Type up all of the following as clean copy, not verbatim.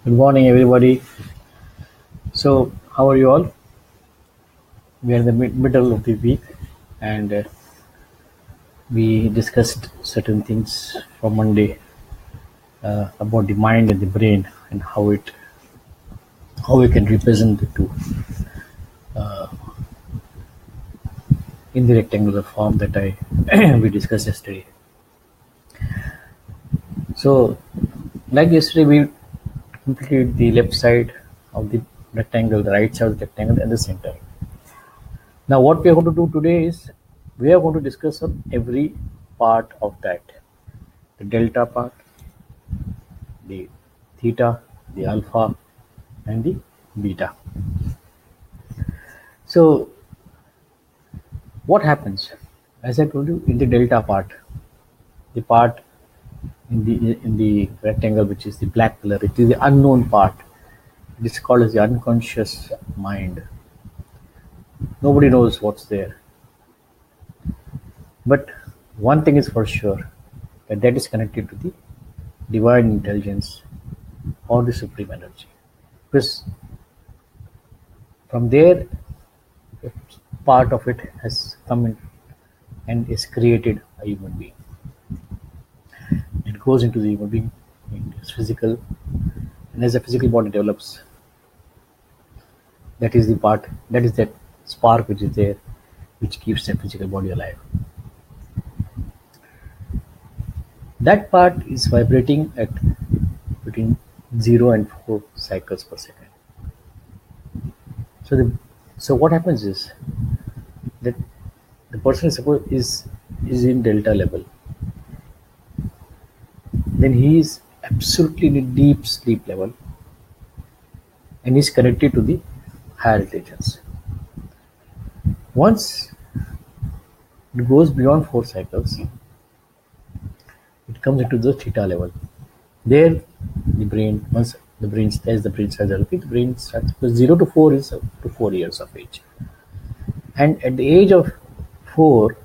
Good morning, everybody. So, how are you all? We are in the middle of the week, and we discussed certain things from Monday about the mind and the brain and how we can represent the two in the rectangular form that I we discussed yesterday. So, like yesterday, we completed the left side of the rectangle, the right side of the rectangle, and the center. Now, what we are going to do today is we are going to discuss on every part of that, the delta part, the theta, the alpha, and the beta. So, what happens? As I told you, in the delta part, the part in the rectangle, which is the black color, it is the unknown part. It is called as the unconscious mind. Nobody knows what's there, but one thing is for sure that is connected to the divine intelligence or the supreme energy, because from there part of it has come in and is created a human being. It goes into the human being, it's physical, and as the physical body develops, that is the part, that is that spark which is there, which keeps the physical body alive. That part is vibrating at between 0 and 4 cycles per second. So, so what happens is that the person is in delta level, then he is absolutely in a deep sleep level and is connected to the higher intelligence. Once it goes beyond 4 cycles, it comes into the theta level. There, the brain, once the brain, as the brain starts developing, the brain starts, because 0 to 4 is up to 4 years of age. And at the age of 4,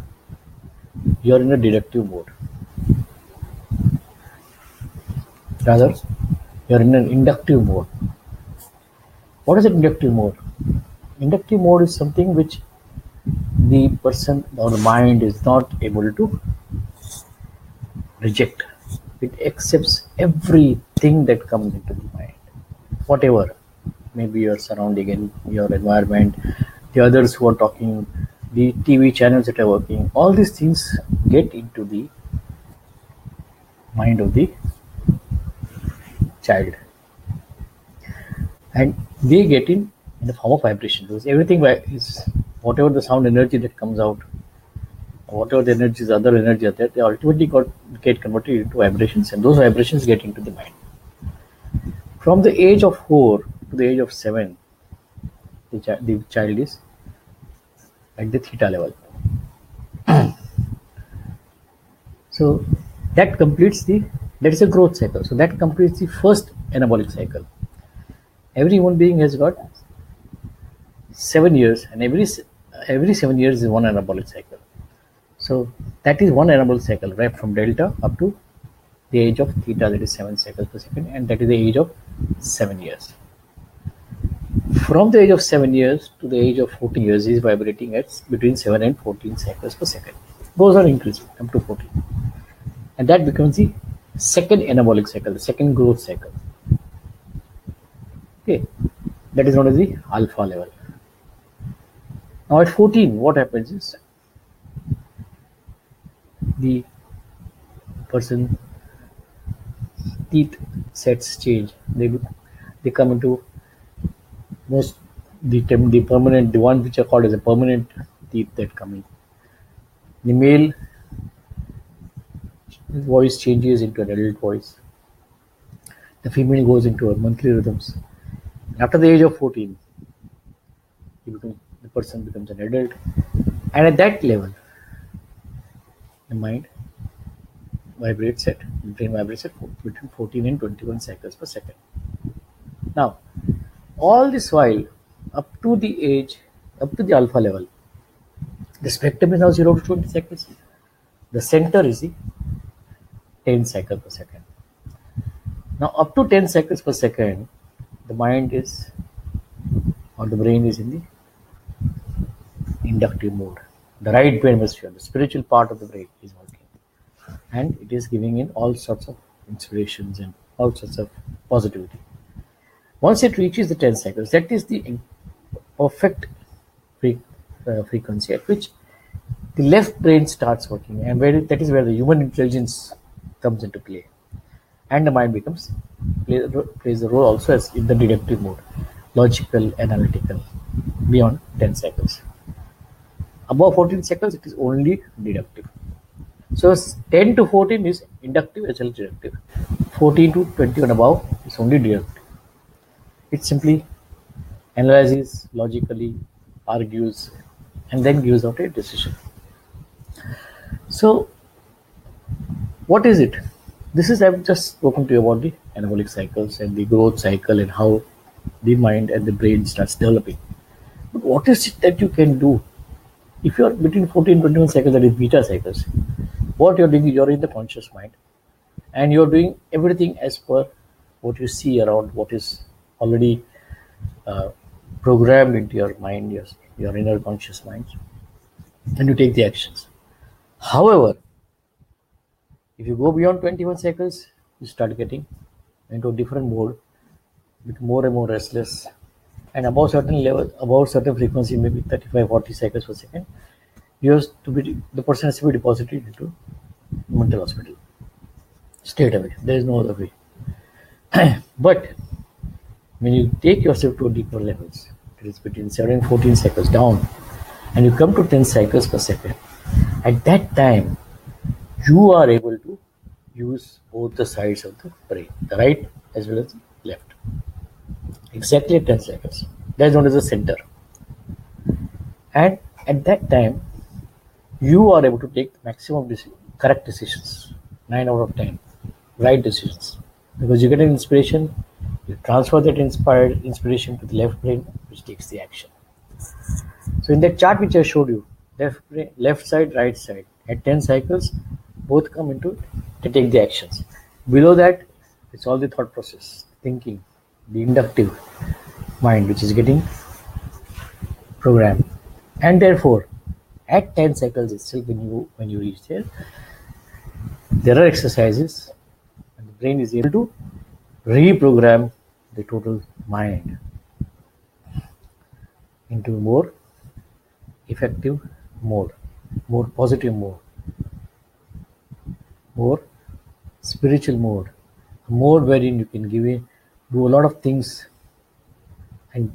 you're in a deductive mode. Rather, you're in an inductive mode. What is an inductive mode? Inductive mode is something which the person or the mind is not able to reject. It accepts everything that comes into the mind, whatever, maybe your surrounding and your environment, the others who are talking, the TV channels that are working, all these things get into the mind of the child, and they get in the form of vibration, because everything is whatever the sound energy that comes out, whatever the energies, other energy are there, they ultimately get converted into vibrations, and those vibrations get into the mind. From the age of 4 to the age of 7, the child is at the theta level. So that is a growth cycle. So that completes the first anabolic cycle. Every human being has got 7 years, and every 7 years is one anabolic cycle. So that is one anabolic cycle, right from delta up to the age of theta, that is 7 cycles per second, and that is the age of 7 years. From the age of 7 years to the age of 14 years is vibrating at between 7 and 14 cycles per second. Those are increasing up to 14. And that becomes the second anabolic cycle, the second growth cycle. Okay, that is known as the alpha level. Now at 14, what happens is the person teeth sets change. They come into most the permanent, the one which are called as a permanent teeth that come in. The male voice changes into an adult voice. The female goes into her monthly rhythms. After the age of 14, the person becomes an adult, and at that level, the mind vibrates at the brain vibrates at between 14 and 21 cycles per second. Now, all this while, up to the alpha level, the spectrum is now 0 to 20 cycles. The center is the 10 cycle per second. Now up to 10 cycles per second, the mind is, or the brain is in the inductive mode. The right brain hemisphere, the spiritual part of the brain is working, and it is giving in all sorts of inspirations and all sorts of positivity. Once it reaches the 10 cycles, that is the perfect frequency at which the left brain starts working, and that is where the human intelligence comes into play, and the mind plays a role also as in the deductive mode, logical, analytical, beyond 10 cycles. Above 14 cycles, it is only deductive. So 10 to 14 is inductive as well as deductive. 14 to 20 and above is only deductive. It simply analyzes logically, argues, and then gives out a decision. So what is it? This is, I've just spoken to you about the anabolic cycles and the growth cycle and how the mind and the brain starts developing. But what is it that you can do? If you're between 14 and 21 cycles, that is beta cycles, what you're doing is you're in the conscious mind and you're doing everything as per what you see around, what is already programmed into your mind, your inner conscious mind, and you take the actions. However, if you go beyond 21 cycles, you start getting into a different mode, with more and more restless, and above certain level, above certain frequency, maybe 35-40 cycles per second, the person has to be deposited into mental hospital straight away. There is no other way. But when you take yourself to deeper levels, it is between 7 and 14 cycles down, and you come to 10 cycles per second, at that time you are able to use both the sides of the brain, the right as well as the left, exactly at 10 cycles. That is known as the center. And at that time, you are able to take maximum correct decisions, 9 out of 10, right decisions, because you get an inspiration, you transfer that inspired inspiration to the left brain, which takes the action. So in that chart which I showed you, left side, right side, at 10 cycles, both come into it, they take the actions. Below that, it's all the thought process, thinking, the inductive mind, which is getting programmed. And therefore, at 10 cycles itself, when you reach there are exercises, and the brain is able to reprogram the total mind into a more effective mode, more positive mode, more spiritual mode, a mode wherein you can do a lot of things and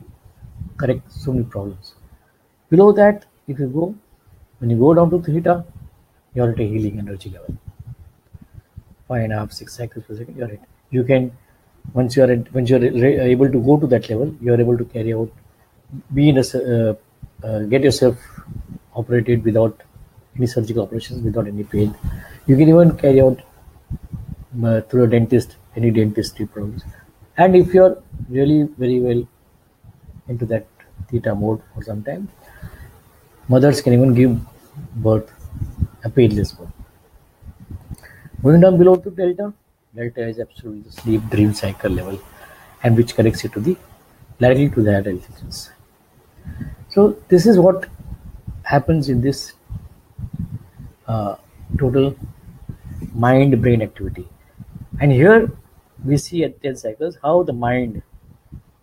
correct so many problems. Below that, when you go down to theta, you're at a healing energy level. 5.5, 6 cycles per second, you're at. You can, once you're able to go to that level, you're able to carry out, get yourself operated without any surgical operations, without any pain. You can even carry out through a dentist, any dentistry problems. And if you're really very well into that theta mode for some time, mothers can even give birth a painless mode. Going down below to delta is absolutely the sleep dream cycle level, and which connects you directly to the higher intelligence. So this is what happens in this total mind brain activity. And here we see at 10 cycles how the mind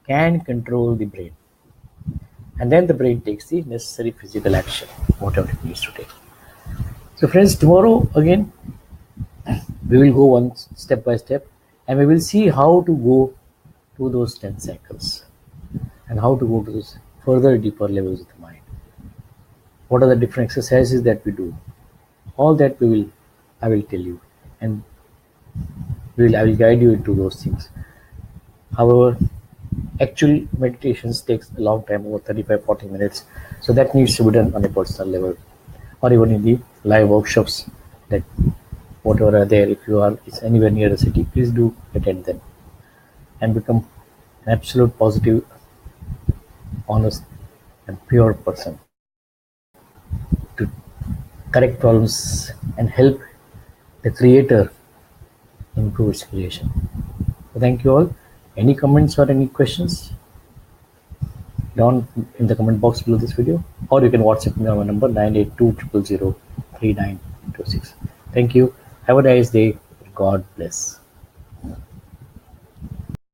can control the brain, and then the brain takes the necessary physical action, whatever it needs to take. So friends, tomorrow again we will go one step by step, and we will see how to go to those 10 cycles and how to go to those further deeper levels of the mind. What are the different exercises that we do? All that I will tell you, and I will guide you into those things. However, actual meditations takes a long time, over 35-40 minutes. So that needs to be done on a personal level, or even in the live workshops that whatever are there. If you are anywhere near the city, please do attend them and become an absolute positive, honest, and pure person to correct problems and help the creator improve its creation. Thank you all. Any comments or any questions down in the comment box below this video, or you can WhatsApp me on my number 982 000 3926. Thank you. Have a nice day. God bless.